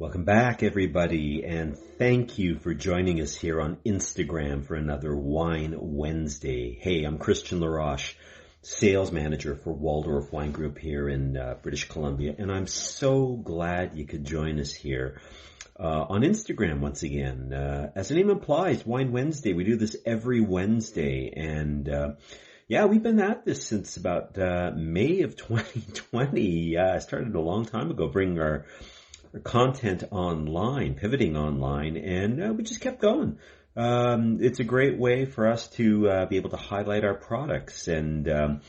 Welcome back, everybody, and thank you for joining us here on Instagram for another Wine Wednesday. Hey, I'm Christian LaRoche, sales manager for Waldorf Wine Group here in British Columbia, and I'm so glad you could join us here on Instagram once again. As the name implies, Wine Wednesday, we do this every Wednesday, and yeah, we've been at this since about May of 2020. I started a long time ago, bringing our content online, pivoting online, and we just kept going. It's a great way for us to be able to highlight our products and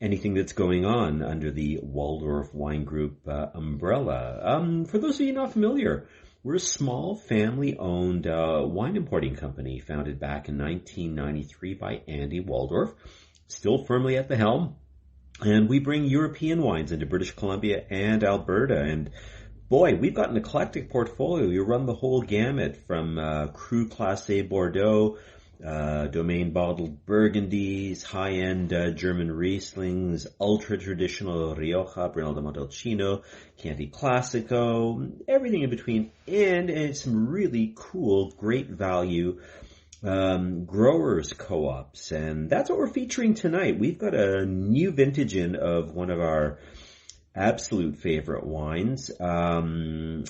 anything that's going on under the Waldorf Wine Group umbrella. For those of you not familiar, we're a small family-owned wine importing company founded back in 1993 by Andy Waldorf, still firmly at the helm. And we bring European wines into British Columbia and Alberta, and boy, we've got an eclectic portfolio. You run the whole gamut from Cru Classé Bordeaux, domain bottled Burgundies, high-end German Rieslings, ultra-traditional Rioja, Brunello de Montalcino, Chianti Classico, everything in between, and some really cool, great value growers co-ops. And that's what we're featuring tonight. We've got a new vintage in of one of our absolute favorite wines. Before I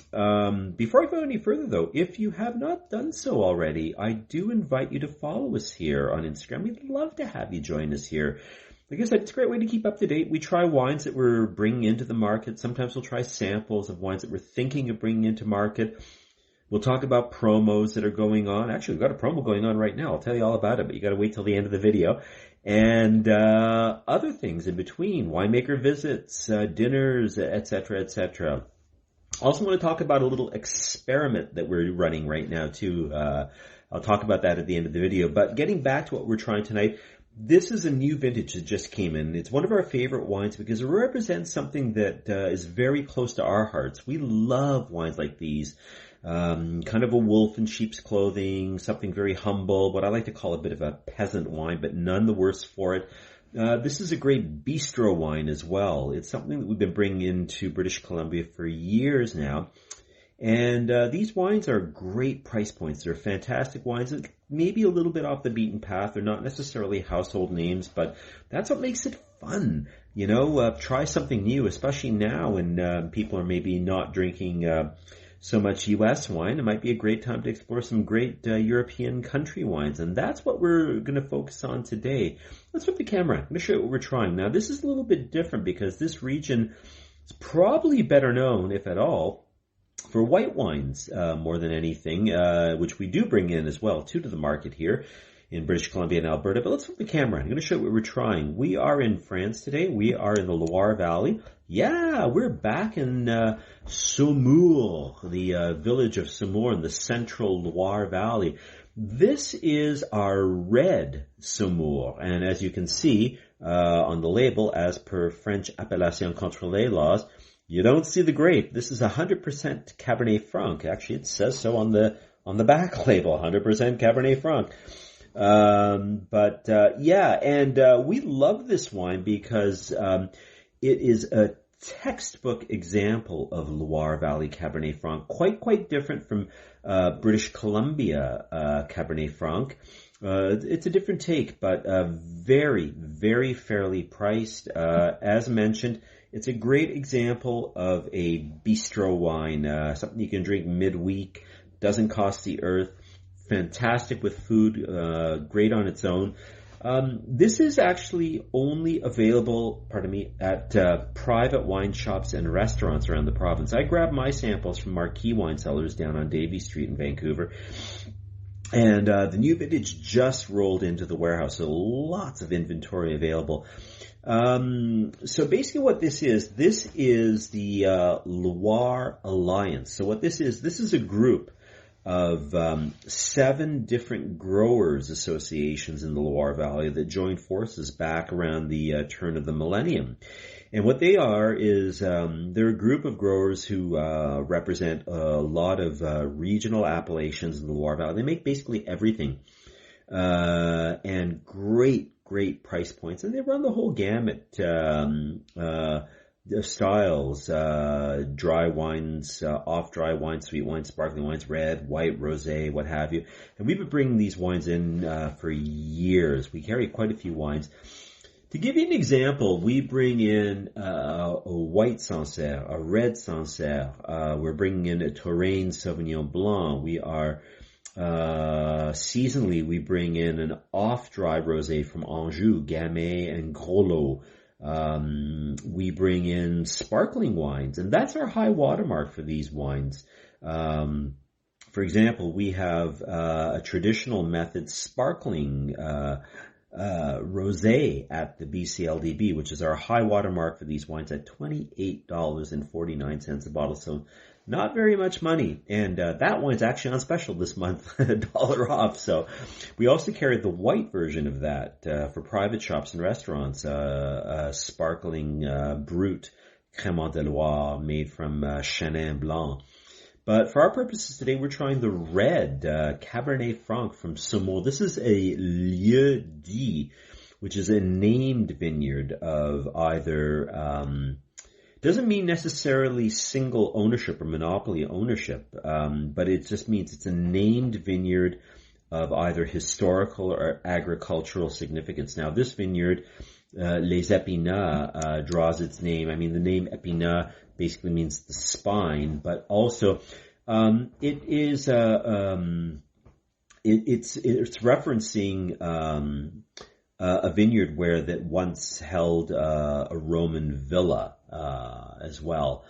go any further, though, if you have not done so already, I do invite you to follow us here on Instagram. We'd love to have you join us here. Like I said, it's a great way to keep up to date. We try wines that we're bringing into the market. Sometimes we'll try samples of wines that we're thinking of bringing into market. We'll talk about promos that are going on. Actually, we've got a promo going on right now. I'll tell you all about it, but you got to wait till the end of the video. And other things in between, winemaker visits, dinners, etc., etc. Also want to talk about a little experiment that we're running right now, too. I'll talk about that at the end of the video. But getting back to what we're trying tonight, this is a new vintage that just came in. It's one of our favorite wines because it represents something that is very close to our hearts. We love wines like these. Kind of a wolf in sheep's clothing, something very humble, what I like to call a bit of a peasant wine, but none the worse for it. This is a great bistro wine as well. It's something that we've been bringing into British Columbia for years now. And these wines are great price points. They're fantastic wines, maybe a little bit off the beaten path. They're not necessarily household names, but that's what makes it fun. You know, try something new, especially now when people are maybe not drinking so much U.S. wine. It might be a great time to explore some great European country wines, and that's what we're going to focus on today. Let's flip the camera. I'm going to show you what we're trying. Now, this is a little bit different because this region is probably better known, if at all, for white wines more than anything, which we do bring in as well, too, to the market here in British Columbia and Alberta. But let's flip the camera. I'm going to show you what we're trying. We are in France today. We are in the Loire Valley. Yeah, we're back in Saumur, the village of Saumur in the central Loire Valley. This is our red Saumur, and as you can see on the label, as per French appellation contrôlée laws, you don't see the grape. This is 100% Cabernet Franc. Actually, it says so on the back label, 100% Cabernet Franc. Yeah, and we love this wine because it is a textbook example of Loire Valley Cabernet Franc, quite different from British Columbia Cabernet Franc. It's a different take, but very, very fairly priced. As mentioned, it's a great example of a bistro wine, something you can drink midweek, doesn't cost the earth, fantastic with food, great on its own. This is actually only available, at private wine shops and restaurants around the province. I grabbed my samples from Marquee Wine Cellars down on Davie Street in Vancouver. And the new vintage just rolled into the warehouse, so lots of inventory available. So basically what this is the Loire Alliance. So what this is a group of 7 different growers associations in the Loire Valley that joined forces back around the turn of the millennium. And what they are is they're a group of growers who represent a lot of regional appellations in the Loire Valley. They make basically everything. And great price points. And they run the whole gamut. styles, dry wines, off-dry wines, sweet wines, sparkling wines, red, white, rosé, what have you. And we've been bringing these wines in for years. We carry quite a few wines. To give you an example, we bring in a white Sancerre, a red Sancerre. We're bringing in a Touraine Sauvignon Blanc. We are seasonally, we bring in an off-dry rosé from Anjou, Gamay and Groslo. We bring in sparkling wines, and that's our high watermark for these wines. For example, we have a traditional method sparkling rosé at the BCLDB, which is our high watermark for these wines at $28.49 a bottle. So not very much money. And that one's actually on special this month, $1 off. So we also carried the white version of that for private shops and restaurants, sparkling Brut Crémant de Loire made from Chenin Blanc. But for our purposes today, we're trying the red Cabernet Franc from Saumur. This is a lieu-dit, which is a named vineyard of either, doesn't mean necessarily single ownership or monopoly ownership, but it just means it's a named vineyard of either historical or agricultural significance. Now, this vineyard, Les Epinats, draws its name. I mean, the name Epinats basically means the spine, but also it is it's referencing a vineyard where that once held a Roman villa as well.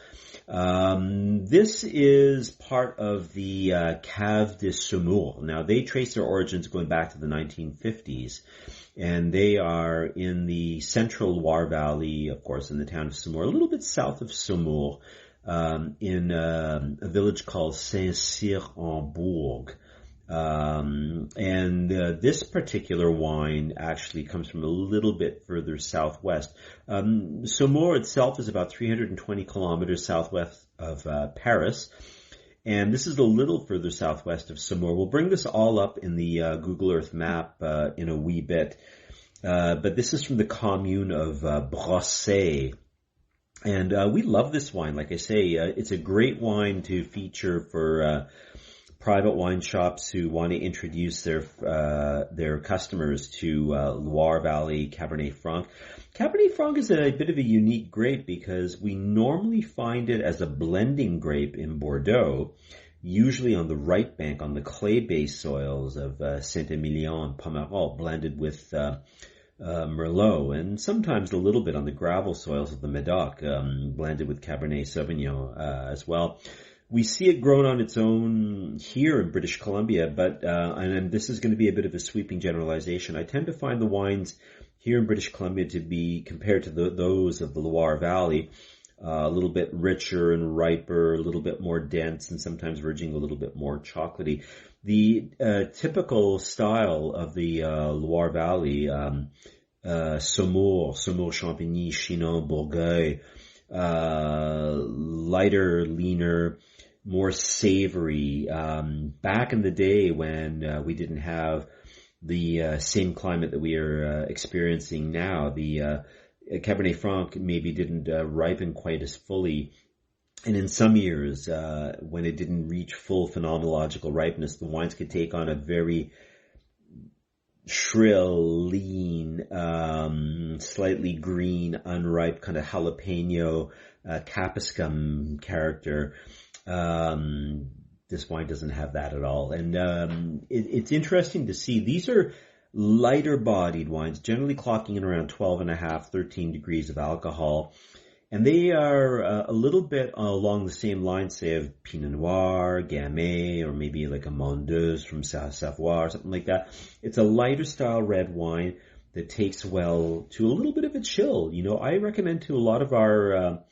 This is part of the Cave de Saumur. Now, they trace their origins going back to the 1950s. And they are in the central Loire Valley, of course, in the town of Saumur, a little bit south of Saumur, in a village called Saint-Cyr-en-Bourg. This particular wine actually comes from a little bit further southwest. Saumur itself is about 320 kilometers southwest of Paris. And this is a little further southwest of Saumur. We'll bring this all up in the Google Earth map in a wee bit. But this is from the commune of Brossay. And we love this wine. Like I say, it's a great wine to feature for private wine shops who want to introduce their customers to Loire Valley Cabernet Franc. Cabernet Franc is a bit of a unique grape because we normally find it as a blending grape in Bordeaux, usually on the right bank on the clay-based soils of Saint-Emilion and Pomerol, blended with Merlot, and sometimes a little bit on the gravel soils of the Medoc, blended with Cabernet Sauvignon as well. We see it grown on its own here in British Columbia, but and this is going to be a bit of a sweeping generalization. I tend to find the wines here in British Columbia to be, compared to those of the Loire Valley, a little bit richer and riper, a little bit more dense, and sometimes verging a little bit more chocolatey. The typical style of the Loire Valley, Saumur, Champigny, Chinon, Bourgueil, lighter, leaner, more savory. Back in the day when we didn't have the same climate that we are experiencing now, the Cabernet Franc maybe didn't ripen quite as fully. And in some years, when it didn't reach full phenomenological ripeness, the wines could take on a very shrill, lean, slightly green, unripe, kind of jalapeno, capsicum character. This wine doesn't have that at all. And it's interesting to see. These are lighter bodied wines, generally clocking in around 12.5, 13 degrees of alcohol. And they are a little bit along the same line, say, of Pinot Noir, Gamay, or maybe like a Mondeuse from Savoy or something like that. It's a lighter style red wine that takes well to a little bit of a chill. You know, I recommend to a lot of our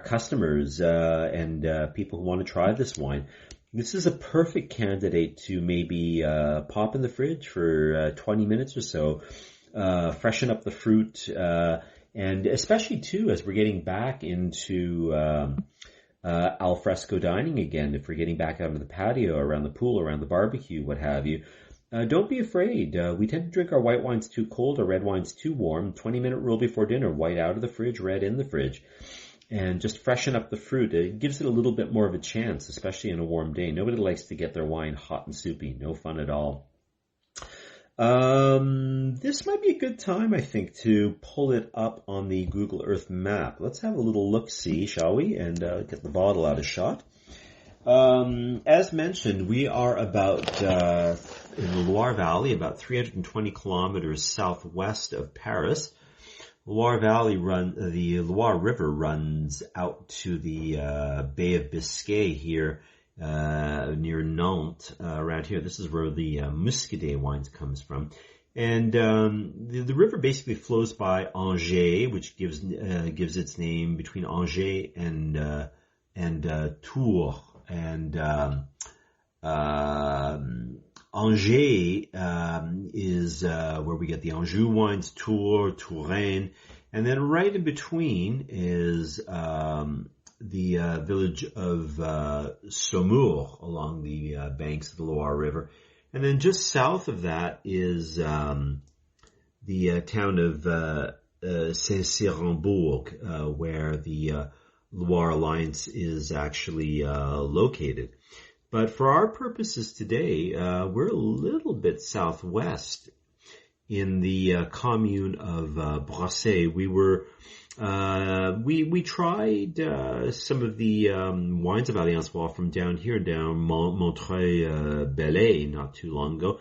customers and people who want to try this wine. This is a perfect candidate to maybe pop in the fridge for 20 minutes or so, freshen up the fruit, and especially, too, as we're getting back into al fresco dining again, if we're getting back out on the patio, around the pool, around the barbecue, what have you, Don't be afraid. We tend to drink our white wines too cold, our red wines too warm. 20-minute rule before dinner, white out of the fridge, red in the fridge. And just freshen up the fruit. It gives it a little bit more of a chance, especially on a warm day. Nobody likes to get their wine hot and soupy. No fun at all. This might be a good time, I think, to pull it up on the Google Earth map. Let's have a little look-see, shall we? And get the bottle out of shot. As mentioned, we are about in the Loire Valley, about 320 kilometers southwest of Paris. The Loire River runs out to the Bay of Biscay here, near Nantes, around here. This is where the Muscadet wines comes from. And the river basically flows by Angers, which gives its name between Angers and Tours. And Angers is where we get the Anjou wines, Tours, Touraine, and then right in between is the village of Saumur along the banks of the Loire River. And then just south of that is the town of Saint-Cyrambourg, where the Loire Alliance is actually located. But for our purposes today, we're a little bit southwest in the commune of Brassé. We tried some of the wines of Alliance Wall from down here, down Montreuil-Bellay, not too long ago.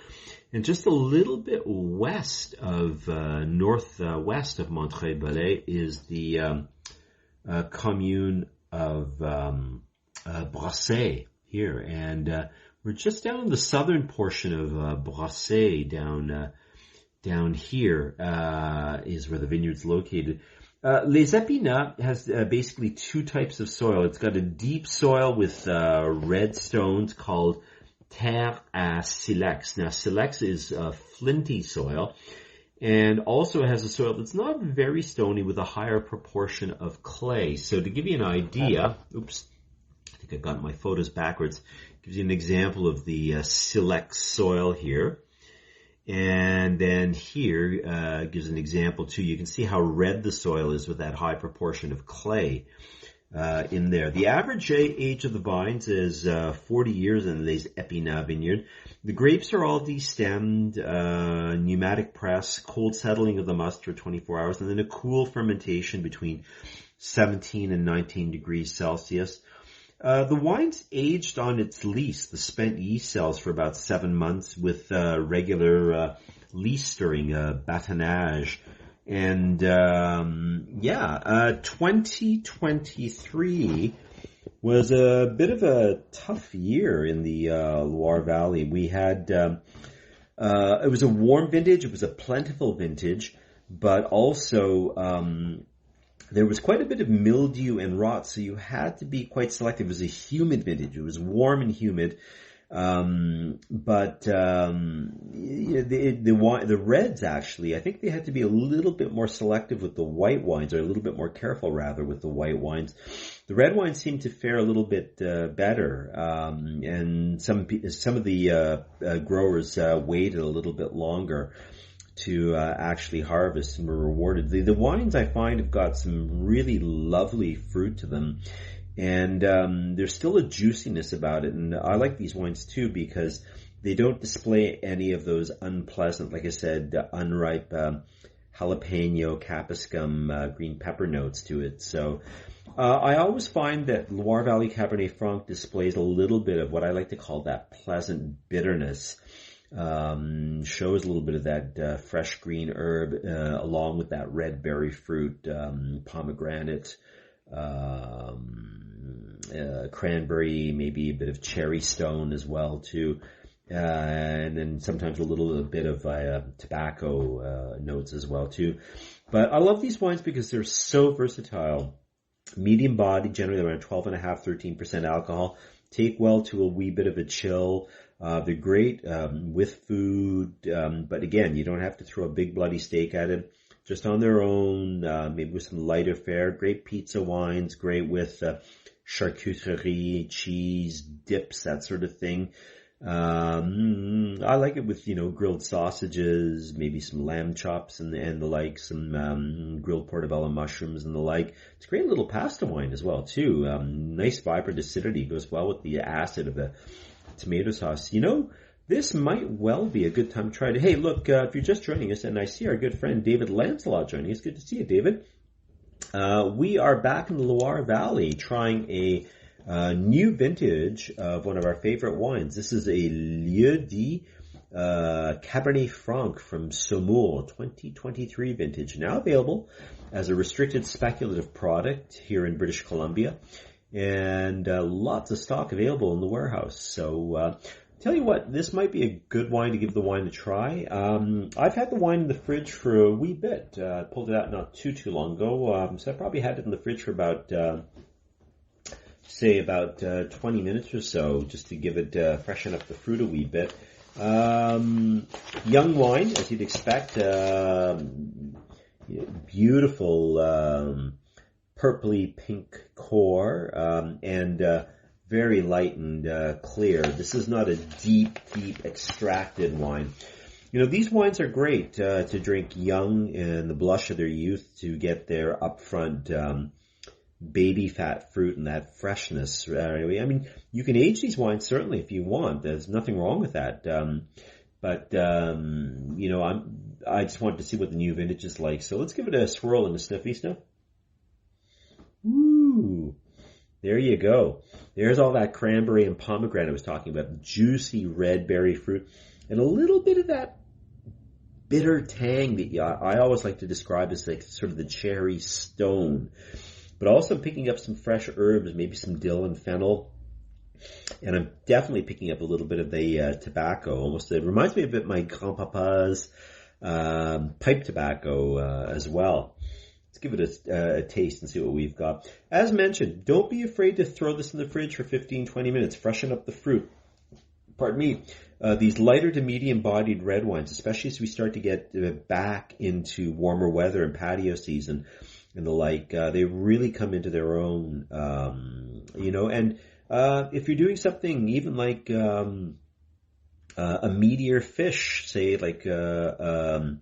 And just a little bit west of, northwest of Montreuil-Bellay is the commune of Brassé here. And we're just down the southern portion of Brassé, down here is where the vineyard's located. Les Epinats has basically two types of soil. It's got a deep soil with red stones called terre à silex. Now, silex is flinty soil, and also has a soil that's not very stony with a higher proportion of clay. So to give you an idea, oops, I think I've got my photos backwards. Gives you an example of the silex soil here. And then here gives an example too. You can see how red the soil is with that high proportion of clay in there. The average age of the vines is 40 years in Les Epinats vineyard. The grapes are all destemmed, pneumatic press, cold settling of the must for 24 hours, and then a cool fermentation between 17 and 19 degrees Celsius. The wine's aged on its lees, the spent yeast cells, for about 7 months with regular lees stirring, batonnage. And 2023 was a bit of a tough year in the Loire Valley. We had it was a warm vintage, it was a plentiful vintage, but also there was quite a bit of mildew and rot, so you had to be quite selective. It was a humid vintage. It was warm and humid. The reds, actually, I think they had to be a little bit more selective with the white wines, or a little bit more careful, rather, with the white wines. The red wines seemed to fare a little bit better, and some of the growers waited a little bit longer to actually harvest and were rewarded. The wines, I find, have got some really lovely fruit to them, and there's still a juiciness about it. And I like these wines too because they don't display any of those unpleasant, like I said, unripe jalapeno, capsicum, green pepper notes to it. So I always find that Loire Valley Cabernet Franc displays a little bit of what I like to call that pleasant bitterness. Shows a little bit of that fresh green herb along with that red berry fruit, pomegranate, cranberry, maybe a bit of cherry stone as well too, and then sometimes a little bit of tobacco notes as well too. But I love these wines because they're so versatile. Medium body, generally around 12.5, 13% alcohol. Take well to a wee bit of a chill. They're great with food, but again, you don't have to throw a big bloody steak at it. Just on their own, maybe with some lighter fare. Great pizza wines, great with charcuterie, cheese, dips, that sort of thing. I like it with, grilled sausages, maybe some lamb chops and the like, some grilled portobello mushrooms and the like. It's a great little pasta wine as well, too. Nice vibrant acidity, goes well with the acid of the tomato sauce. This might well be a good time to try it. Hey, look, if you're just joining us, and I see our good friend David Lancelot joining us. Good to see you, David. We are back in the Loire Valley trying a new vintage of one of our favorite wines. This is a lieu-dit Cabernet Franc from Saumur, 2023 vintage. Now available as a restricted speculative product here in British Columbia. And lots of stock available in the warehouse. So tell you what, this might be a good wine to give the wine a try. I've had the wine in the fridge for a wee bit. I pulled it out not too long ago. So I probably had it in the fridge for about 20 minutes or so, just to give it, freshen up the fruit a wee bit. Young wine, as you'd expect. Beautiful, purpley pink core, and very light and clear. This is not a deep extracted wine. These wines are great to drink young in the blush of their youth, to get their upfront baby fat fruit and that freshness. I mean, you can age these wines certainly if you want. There's nothing wrong with that. But I just wanted to see what the new vintage is like. So let's give it a swirl and a sniffy sniff. Ooh, there you go. There's all that cranberry and pomegranate I was talking about. Juicy red berry fruit. And a little bit of that bitter tang that I always like to describe as like sort of the cherry stone. But also picking up some fresh herbs, maybe some dill and fennel. And I'm definitely picking up a little bit of the tobacco. Almost, it reminds me a bit of my grandpapa's pipe tobacco as well. Let's give it a taste and see what we've got. As mentioned, don't be afraid to throw this in the fridge for 15-20 minutes. Freshen up the fruit. Pardon me. These lighter to medium-bodied red wines, especially as we start to get back into warmer weather and patio season and the like, they really come into their own, and if you're doing something even like a meatier fish, say like a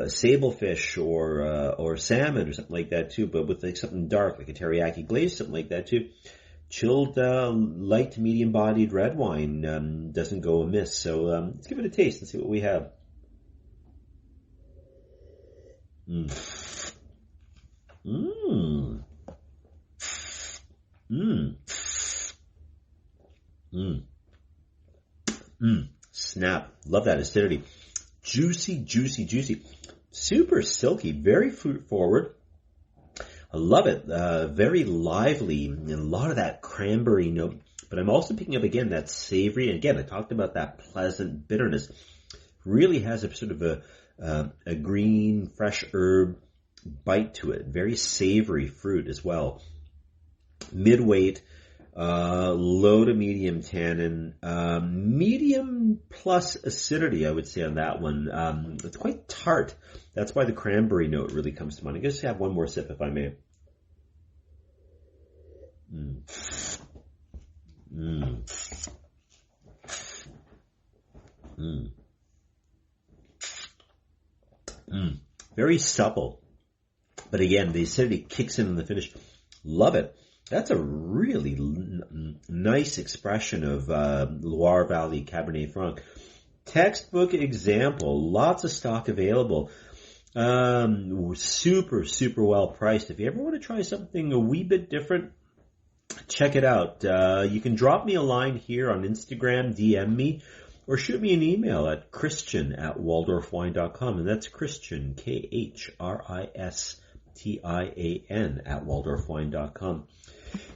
sable fish or salmon or something like that too, but with like something dark, like a teriyaki glaze, something like that too. Chilled, light to medium-bodied red wine doesn't go amiss. So let's give it a taste and see what we have. Snap. Love that acidity. Juicy. Super silky. Very fruit forward. I love it. Very lively, and a lot of that cranberry note. But I'm also picking up, again, that savory. And again, I talked about that pleasant bitterness. Really has a sort of a green, fresh herb bite to it. Very savory fruit as well. Mid-weight, low to medium tannin, medium plus acidity, I would say, on that one. It's quite tart. That's why the cranberry note really comes to mind. I guess have one more sip if I may. Very supple. But again, the acidity kicks in the finish. Love it. That's a really nice expression of Loire Valley Cabernet Franc. Textbook example. Lots of stock available. Super well priced. If you ever want to try something a wee bit different, check it out. You can drop me a line here on Instagram, DM me, or shoot me an email at christian@waldorfwine.com. And that's Christian, KHRISTIAN @waldorfwine.com.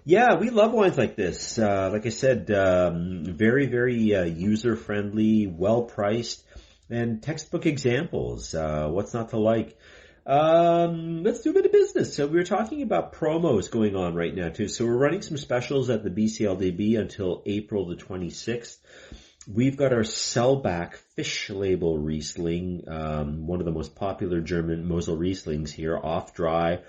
Yeah, we love wines like this. Like I said, very user-friendly, well-priced, and textbook examples. What's not to like? Let's do a bit of business. So we were talking about promos going on right now too. So we're running some specials at the BCLDB until April the 26th. We've got our Sellback fish label Riesling, one of the most popular German Mosel Rieslings here, off dry,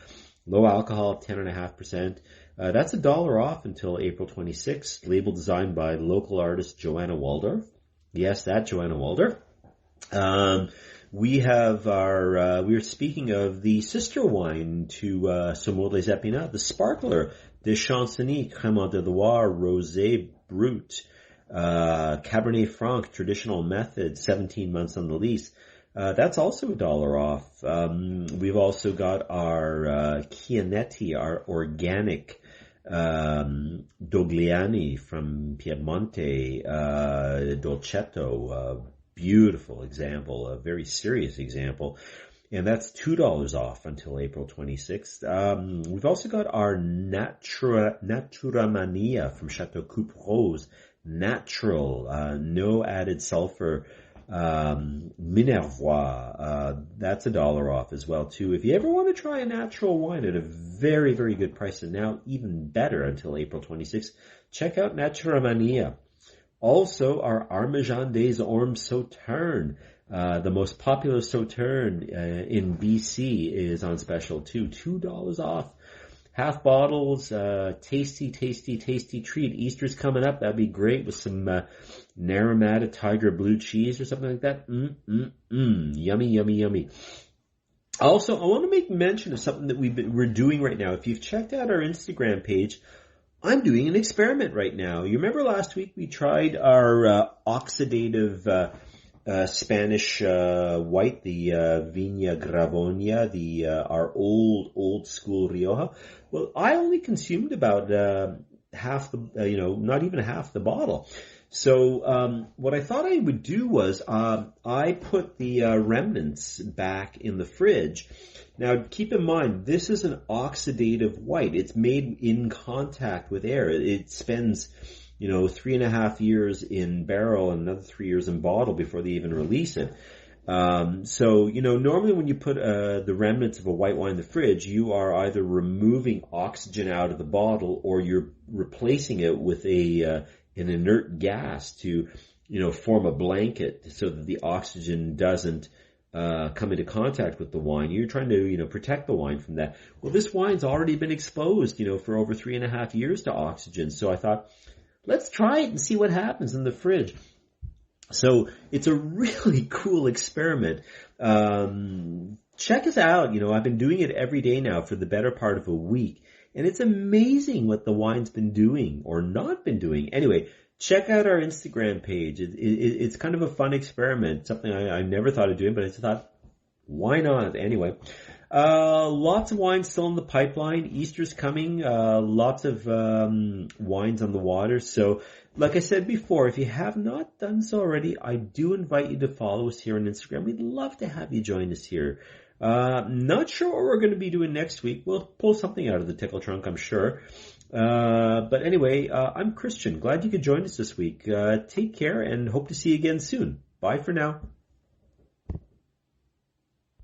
Low alcohol, 10.5%. That's $1 off until April 26th. Label designed by local artist Joanna Waldorf. Yes, that Joanna Waldorf. We are speaking of the sister wine to Saumur les Epinats, the Sparkler de Champigny, Crémant de Loire, Rosé Brut, Cabernet Franc, traditional method, 17 months on the lease. That's also $1 off. We've also got our Chianetti, our organic Dogliani from Piemonte, Dolcetto, beautiful example, a very serious example. And that's $2 off until April 26th. We've also got our Naturamania from Chateau Coupe Rose, natural, no added sulfur, Minervois, that's $1 off as well too. If you ever want to try a natural wine at a very, very good price, and now even better until April 26th, check out Naturamania. Also, our Armagean des Ormes Sauterne, the most popular Sauterne in BC, is on special too. $2 off. Half bottles, tasty, tasty, tasty treat. Easter's coming up. That'd be great with some Naramata Tiger Blue cheese or something like that. Yummy, yummy, yummy. Also, I want to make mention of something that we're doing right now. If you've checked out our Instagram page, I'm doing an experiment right now. You remember last week we tried our oxidative Spanish white, the Viña Gravonia, our old school Rioja. Well, I only consumed about half the, not even half the bottle. So what I thought I would do was I put the remnants back in the fridge. Now, keep in mind, this is an oxidative white. It's made in contact with air. It spends 3.5 years in barrel and another 3 years in bottle before they even release it. So, normally when you put the remnants of a white wine in the fridge, you are either removing oxygen out of the bottle or you're replacing it with an inert gas to, form a blanket so that the oxygen doesn't come into contact with the wine. You're trying to, protect the wine from that. Well, this wine's already been exposed, for over 3.5 years to oxygen. So I thought, let's try it and see what happens in the fridge. So it's a really cool experiment. Check us out. I've been doing it every day now for the better part of a week. And it's amazing what the wine's been doing or not been doing. Anyway, check out our Instagram page. It's kind of a fun experiment, something I never thought of doing, but I just thought, why not? Anyway, lots of wines still in the pipeline. Easter's coming. Lots of wines on the water. So, like I said before, if you have not done so already, I do invite you to follow us here on Instagram. We'd love to have you join us here. Not sure what we're going to be doing next week. We'll pull something out of the tickle trunk, I'm sure. But anyway, I'm Christian. Glad you could join us this week. Take care and hope to see you again soon. Bye for now.